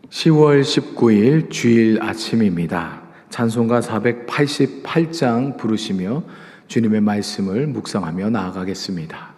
10월 19일 주일 아침입니다. 찬송가 488장 부르시며 주님의 말씀을 묵상하며 나아가겠습니다.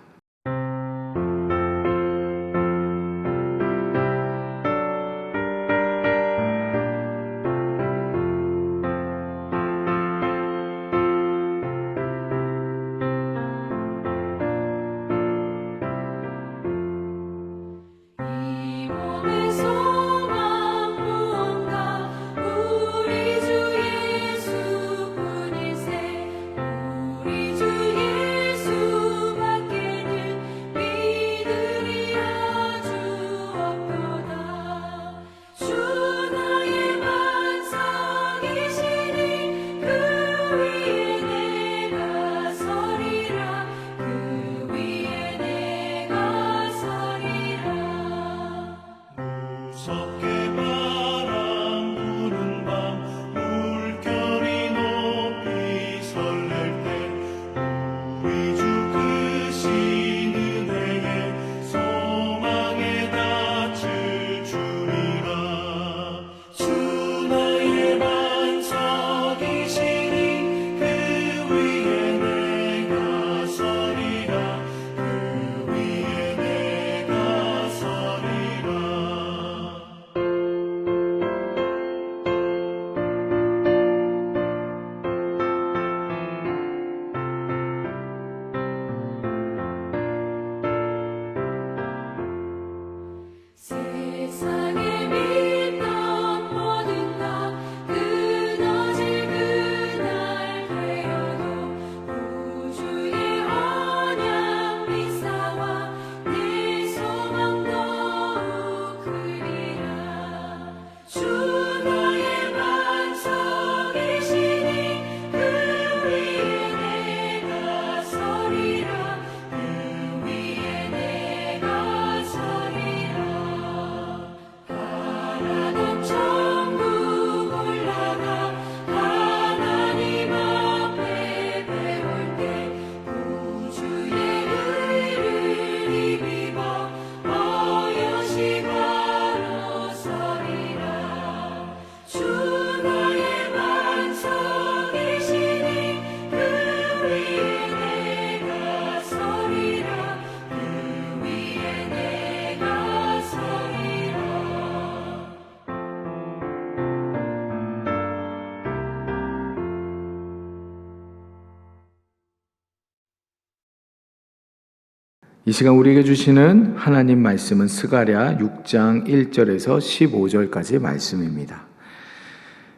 이 시간 우리에게 주시는 하나님 말씀은 스가랴 6장 1절에서 15절까지 말씀입니다.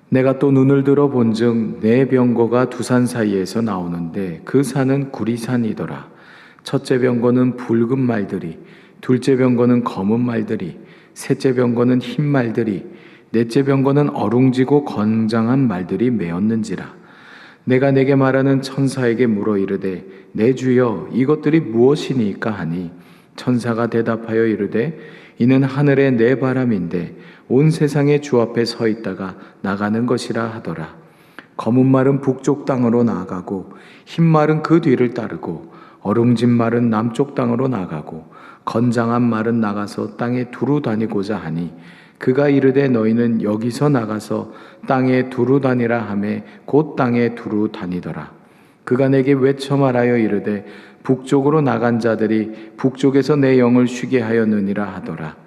내가 또 눈을 들어 본즉 내 병거가 두 산 사이에서 나오는데 그 산은 구리산이더라. 첫째 병거는 붉은 말들이, 둘째 병거는 검은 말들이, 셋째 병거는 흰 말들이, 넷째 병거는 어룽지고 건장한 말들이 메었는지라. 내가 내게 말하는 천사에게 물어 이르되 내 주여 이것들이 무엇이니까 하니 천사가 대답하여 이르되 이는 하늘의 내 바람인데 온 세상의 주 앞에 서 있다가 나가는 것이라 하더라. 검은 말은 북쪽 땅으로 나아가고 흰 말은 그 뒤를 따르고 어룽진 말은 남쪽 땅으로 나가고 건장한 말은 나가서 땅에 두루 다니고자 하니 그가 이르되 너희는 여기서 나가서 땅에 두루 다니라 하매 곧 땅에 두루 다니더라. 그가 내게 외쳐 말하여 이르되 북쪽으로 나간 자들이 북쪽에서 내 영을 쉬게 하였느니라 하더라.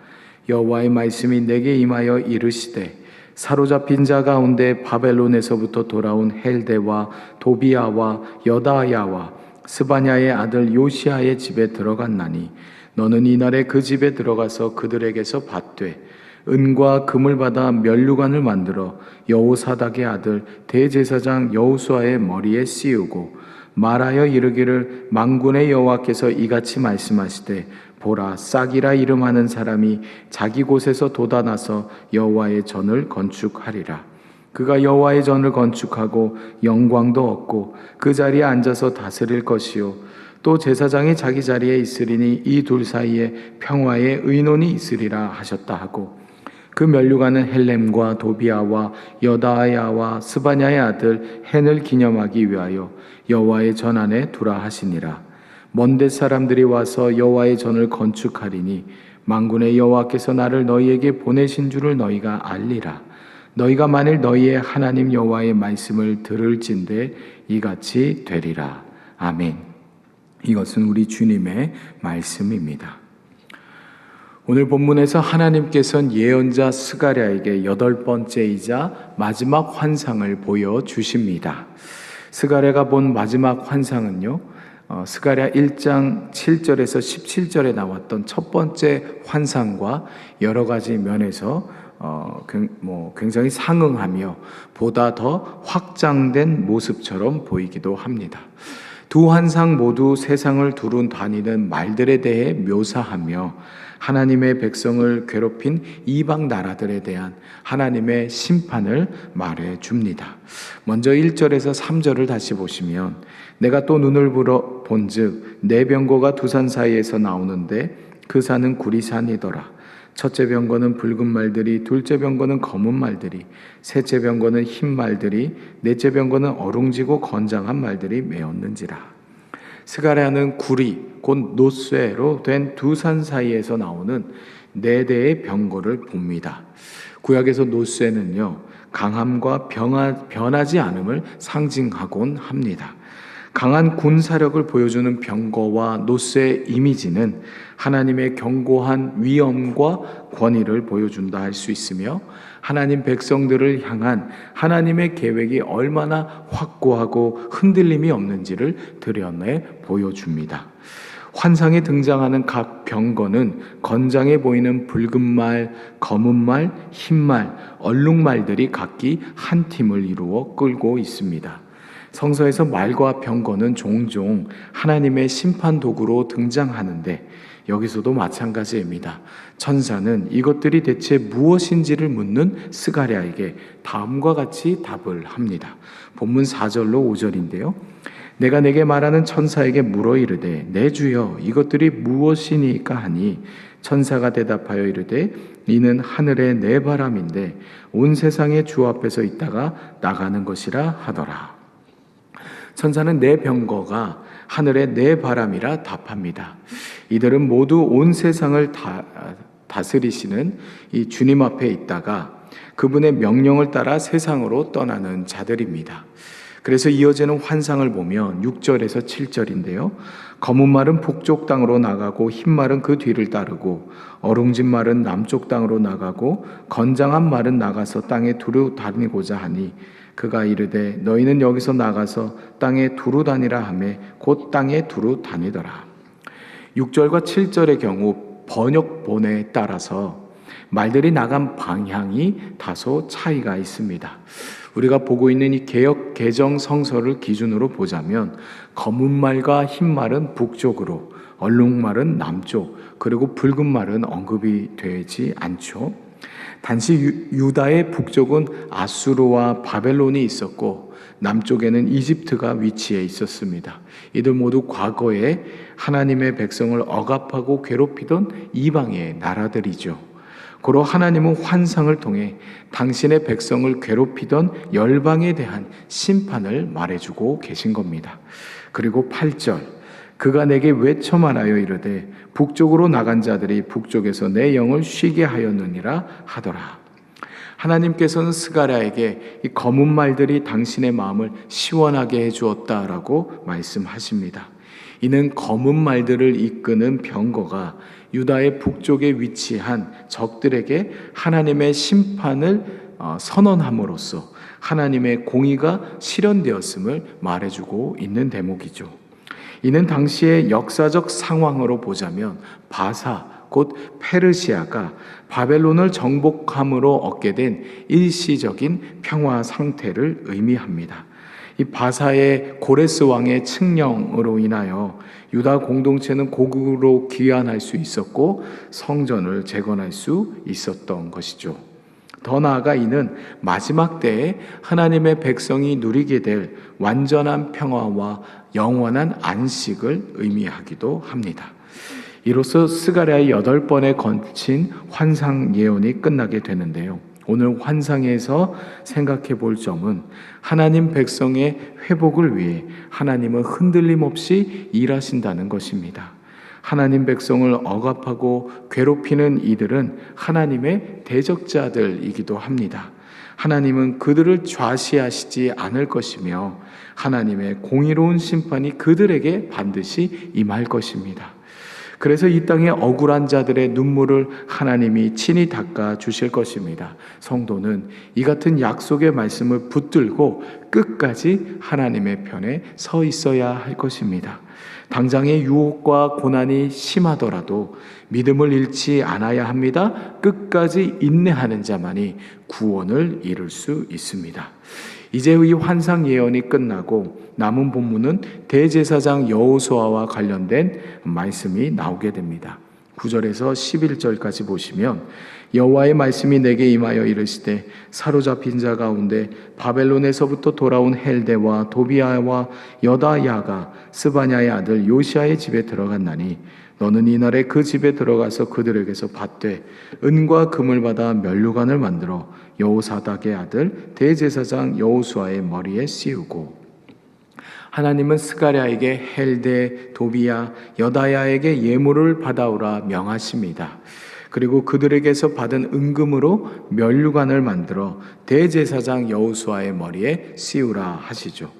여호와의 말씀이 내게 임하여 이르시되 사로잡힌 자 가운데 바벨론에서부터 돌아온 헬데와 도비아와 여다야와 스바냐의 아들 요시아의 집에 들어갔나니 너는 이날에 그 집에 들어가서 그들에게서 받되 은과 금을 받아 면류관을 만들어 여호사닥의 아들 대제사장 여호수아의 머리에 씌우고 말하여 이르기를 만군의 여호와께서 이같이 말씀하시되 보라 싹이라 이름하는 사람이 자기 곳에서 돋아나서 여호와의 전을 건축하리라. 그가 여호와의 전을 건축하고 영광도 얻고 그 자리에 앉아서 다스릴 것이요 또 제사장이 자기 자리에 있으리니 이 둘 사이에 평화의 의논이 있으리라 하셨다 하고 그 면류관은 헬렘과 도비아와 여다야와 스바냐의 아들 헨을 기념하기 위하여 여호와의 전 안에 두라 하시니라. 먼데 사람들이 와서 여호와의 전을 건축하리니 만군의 여호와께서 나를 너희에게 보내신 줄을 너희가 알리라. 너희가 만일 너희의 하나님 여호와의 말씀을 들을진대 이같이 되리라. 아멘. 이것은 우리 주님의 말씀입니다. 오늘 본문에서 하나님께서는 예언자 스가랴에게 8번째이자 마지막 환상을 보여주십니다. 스가랴가 본 마지막 환상은요, 스가랴 1장 7절에서 17절에 나왔던 첫 번째 환상과 여러 가지 면에서 굉장히 상응하며 보다 더 확장된 모습처럼 보이기도 합니다. 두 환상 모두 세상을 두루 다니는 말들에 대해 묘사하며 하나님의 백성을 괴롭힌 이방 나라들에 대한 하나님의 심판을 말해 줍니다. 먼저 1절에서 3절을 다시 보시면 내가 또 눈을 불어 본즉 네 병거가 두 산 사이에서 나오는데 그 산은 구리산이더라. 첫째 병거는 붉은 말들이, 둘째 병거는 검은 말들이, 셋째 병거는 흰 말들이, 넷째 병거는 어룽지고 건장한 말들이 메었는지라. 스가랴는 구리 곧 노쇠로 된 두 산 사이에서 나오는 네 대의 병거를 봅니다. 구약에서 노쇠는요, 강함과 변하지 않음을 상징하곤 합니다. 강한 군사력을 보여주는 병거와 노쇠의 이미지는 하나님의 견고한 위엄과 권위를 보여준다 할 수 있으며 하나님 백성들을 향한 하나님의 계획이 얼마나 확고하고 흔들림이 없는지를 드러내 보여줍니다. 환상에 등장하는 각 병거는 건장해 보이는 붉은 말, 검은 말, 흰 말, 얼룩말들이 각기 한 팀을 이루어 끌고 있습니다. 성서에서 말과 병거는 종종 하나님의 심판 도구로 등장하는데 여기서도 마찬가지입니다. 천사는 이것들이 대체 무엇인지를 묻는 스가랴에게 다음과 같이 답을 합니다. 본문 4절로 5절인데요. 내가 내게 말하는 천사에게 물어 이르되 내 주여 이것들이 무엇이니까 하니 천사가 대답하여 이르되 이는 하늘의 네 바람인데 온 세상의 주 앞에서 있다가 나가는 것이라 하더라. 천사는 네 병거가 하늘의 네 바람이라 답합니다. 이들은 모두 온 세상을 다스리시는 이 주님 앞에 있다가 그분의 명령을 따라 세상으로 떠나는 자들입니다. 그래서 이어지는 환상을 보면 6절에서 7절인데요. 검은 말은 북쪽 땅으로 나가고 흰 말은 그 뒤를 따르고 어룽진 말은 남쪽 땅으로 나가고 건장한 말은 나가서 땅에 두루 다니고자 하니 그가 이르되 너희는 여기서 나가서 땅에 두루 다니라 하매 곧 땅에 두루 다니더라. 6절과 7절의 경우 번역본에 따라서 말들이 나간 방향이 다소 차이가 있습니다. 우리가 보고 있는 이 개역 개정 성서를 기준으로 보자면 검은 말과 흰 말은 북쪽으로, 얼룩말은 남쪽, 그리고 붉은 말은 언급이 되지 않죠. 단지 유다의 북쪽은 아수르와 바벨론이 있었고 남쪽에는 이집트가 위치해 있었습니다. 이들 모두 과거에 하나님의 백성을 억압하고 괴롭히던 이방의 나라들이죠. 고로 하나님은 환상을 통해 당신의 백성을 괴롭히던 열방에 대한 심판을 말해주고 계신 겁니다. 그리고 8절 그가 내게 외쳐 말하여 이르되 북쪽으로 나간 자들이 북쪽에서 내 영을 쉬게 하였느니라 하더라. 하나님께서는 스가랴에게 이 검은 말들이 당신의 마음을 시원하게 해주었다라고 말씀하십니다. 이는 검은 말들을 이끄는 병거가 유다의 북쪽에 위치한 적들에게 하나님의 심판을 선언함으로써 하나님의 공의가 실현되었음을 말해주고 있는 대목이죠. 이는 당시의 역사적 상황으로 보자면 바사 곧 페르시아가 바벨론을 정복함으로 얻게 된 일시적인 평화 상태를 의미합니다. 이 바사의 고레스 왕의 칙령으로 인하여 유다 공동체는 고국으로 귀환할 수 있었고 성전을 재건할 수 있었던 것이죠. 더 나아가 이는 마지막 때에 하나님의 백성이 누리게 될 완전한 평화와 영원한 안식을 의미하기도 합니다. 이로써 스가랴의 8번에 걸친 환상 예언이 끝나게 되는데요. 오늘 환상에서 생각해 볼 점은 하나님 백성의 회복을 위해 하나님은 흔들림 없이 일하신다는 것입니다. 하나님 백성을 억압하고 괴롭히는 이들은 하나님의 대적자들이기도 합니다. 하나님은 그들을 좌시하시지 않을 것이며 하나님의 공의로운 심판이 그들에게 반드시 임할 것입니다. 그래서 이 땅의 억울한 자들의 눈물을 하나님이 친히 닦아 주실 것입니다. 성도는 이 같은 약속의 말씀을 붙들고 끝까지 하나님의 편에 서 있어야 할 것입니다. 당장의 유혹과 고난이 심하더라도 믿음을 잃지 않아야 합니다. 끝까지 인내하는 자만이 구원을 이룰 수 있습니다. 이제 이 환상 예언이 끝나고 남은 본문은 대제사장 여호수아와 관련된 말씀이 나오게 됩니다. 9절에서 11절까지 보시면 여호와의 말씀이 내게 임하여 이르시되 사로잡힌 자 가운데 바벨론에서부터 돌아온 헬데와 도비아와 여다야가 스바냐의 아들 요시아의 집에 들어갔나니 너는 이날에 그 집에 들어가서 그들에게서 받되 은과 금을 받아 면류관을 만들어 여호사닥의 아들 대제사장 여호수아의 머리에 씌우고 하나님은 스가랴에게 헬데, 도비야, 여다야에게 예물을 받아오라 명하십니다. 그리고 그들에게서 받은 은금으로 면류관을 만들어 대제사장 여호수아의 머리에 씌우라 하시죠.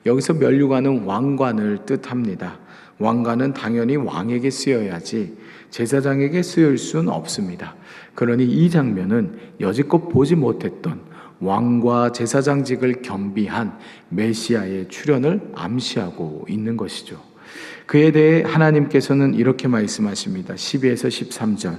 여기서 면류관은 왕관을 뜻합니다. 왕관은 당연히 왕에게 쓰여야지 제사장에게 쓰일 수는 없습니다. 그러니 이 장면은 여지껏 보지 못했던 왕과 제사장직을 겸비한 메시아의 출현을 암시하고 있는 것이죠. 그에 대해 하나님께서는 이렇게 말씀하십니다. 12에서 13절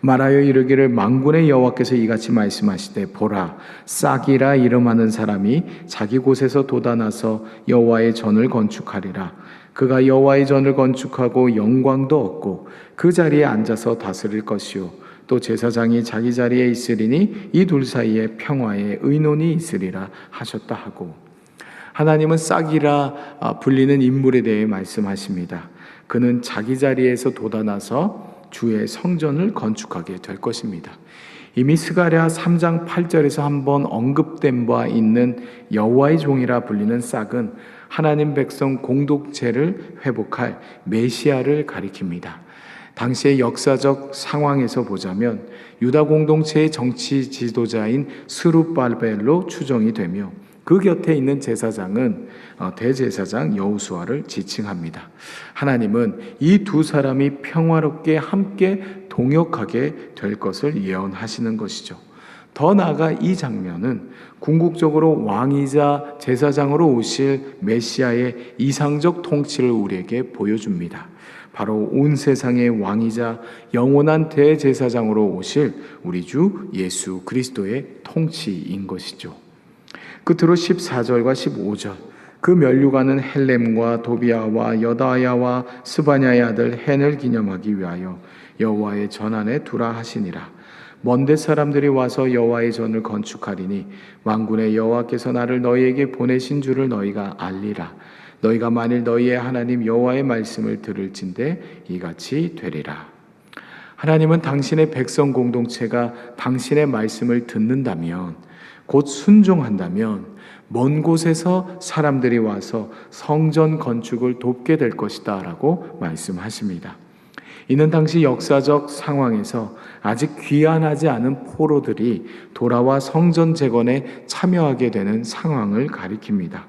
말하여 이르기를 만군의 여호와께서 이같이 말씀하시되 보라 싹이라 이름하는 사람이 자기 곳에서 돋아나서 여호와의 전을 건축하리라. 그가 여호와의 전을 건축하고 영광도 얻고 그 자리에 앉아서 다스릴 것이요 또 제사장이 자기 자리에 있으리니 이 둘 사이에 평화의 의논이 있으리라 하셨다 하고 하나님은 싹이라 불리는 인물에 대해 말씀하십니다. 그는 자기 자리에서 돋아나서 주의 성전을 건축하게 될 것입니다. 이미 스가랴 3장 8절에서 한번 언급된 바 있는 여호와의 종이라 불리는 싹은 하나님 백성 공동체를 회복할 메시아를 가리킵니다. 당시의 역사적 상황에서 보자면 유다 공동체의 정치 지도자인 스룹바벨로 추정이 되며 그 곁에 있는 제사장은 대제사장 여호수아를 지칭합니다. 하나님은 이 두 사람이 평화롭게 함께 동역하게 될 것을 예언하시는 것이죠. 더 나아가 이 장면은 궁극적으로 왕이자 제사장으로 오실 메시아의 이상적 통치를 우리에게 보여줍니다. 바로 온 세상의 왕이자 영원한 대제사장으로 오실 우리 주 예수 그리스도의 통치인 것이죠. 끝으로 14절과 15절 그 면류관은 헬렘과 도비아와 여다야와 스바냐의 아들 헨을 기념하기 위하여 여호와의 전 안에 두라 하시니라. 먼데 사람들이 와서 여호와의 전을 건축하리니 만군의 여호와께서 나를 너희에게 보내신 줄을 너희가 알리라. 너희가 만일 너희의 하나님 여호와의 말씀을 들을진대 이같이 되리라. 하나님은 당신의 백성 공동체가 당신의 말씀을 듣는다면 곧 순종한다면 먼 곳에서 사람들이 와서 성전 건축을 돕게 될 것이다 라고 말씀하십니다. 이는 당시 역사적 상황에서 아직 귀환하지 않은 포로들이 돌아와 성전 재건에 참여하게 되는 상황을 가리킵니다.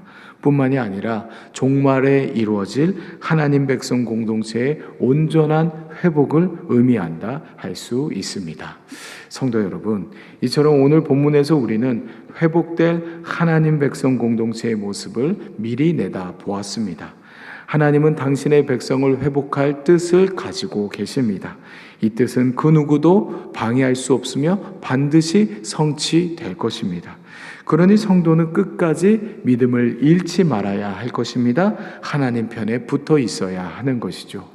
뿐만이 아니라 종말에 이루어질 하나님 백성 공동체의 온전한 회복을 의미한다 할 수 있습니다. 성도 여러분, 이처럼 오늘 본문에서 우리는 회복될 하나님 백성 공동체의 모습을 미리 내다 보았습니다. 하나님은 당신의 백성을 회복할 뜻을 가지고 계십니다. 이 뜻은 그 누구도 방해할 수 없으며 반드시 성취될 것입니다. 그러니 성도는 끝까지 믿음을 잃지 말아야 할 것입니다. 하나님 편에 붙어 있어야 하는 것이죠.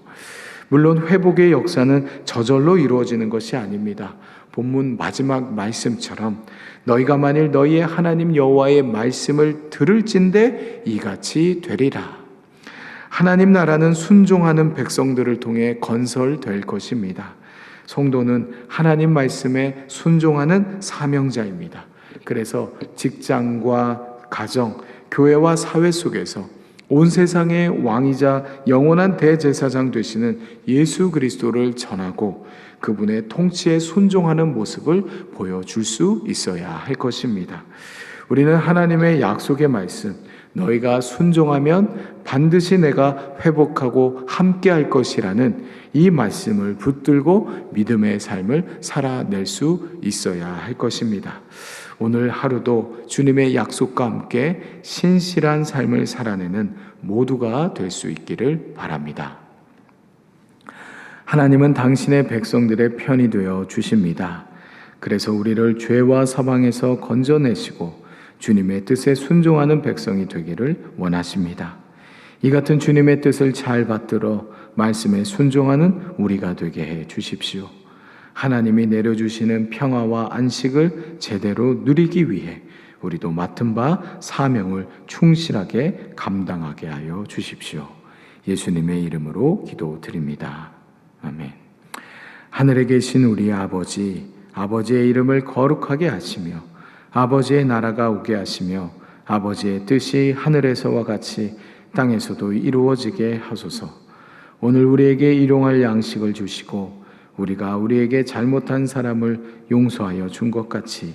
물론 회복의 역사는 저절로 이루어지는 것이 아닙니다. 본문 마지막 말씀처럼 너희가 만일 너희의 하나님 여호와의 말씀을 들을진대 이같이 되리라. 하나님 나라는 순종하는 백성들을 통해 건설될 것입니다. 성도는 하나님 말씀에 순종하는 사명자입니다. 그래서 직장과 가정, 교회와 사회 속에서 온 세상의 왕이자 영원한 대제사장 되시는 예수 그리스도를 전하고 그분의 통치에 순종하는 모습을 보여줄 수 있어야 할 것입니다. 우리는 하나님의 약속의 말씀, 너희가 순종하면 반드시 내가 회복하고 함께 할 것이라는 이 말씀을 붙들고 믿음의 삶을 살아낼 수 있어야 할 것입니다. 오늘 하루도 주님의 약속과 함께 신실한 삶을 살아내는 모두가 될 수 있기를 바랍니다. 하나님은 당신의 백성들의 편이 되어 주십니다. 그래서 우리를 죄와 사망에서 건져내시고 주님의 뜻에 순종하는 백성이 되기를 원하십니다. 이 같은 주님의 뜻을 잘 받들어 말씀에 순종하는 우리가 되게 해 주십시오. 하나님이 내려주시는 평화와 안식을 제대로 누리기 위해 우리도 맡은 바 사명을 충실하게 감당하게 하여 주십시오. 예수님의 이름으로 기도드립니다. 아멘. 하늘에 계신 우리 아버지, 아버지의 이름을 거룩하게 하시며 아버지의 나라가 오게 하시며 아버지의 뜻이 하늘에서와 같이 땅에서도 이루어지게 하소서. 오늘 우리에게 일용할 양식을 주시고 우리가 우리에게 잘못한 사람을 용서하여 준 것 같이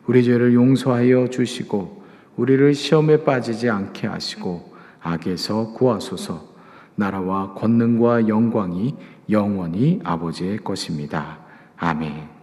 우리 죄를 용서하여 주시고 우리를 시험에 빠지지 않게 하시고 악에서 구하소서. 나라와 권능과 영광이 영원히 아버지의 것입니다. 아멘.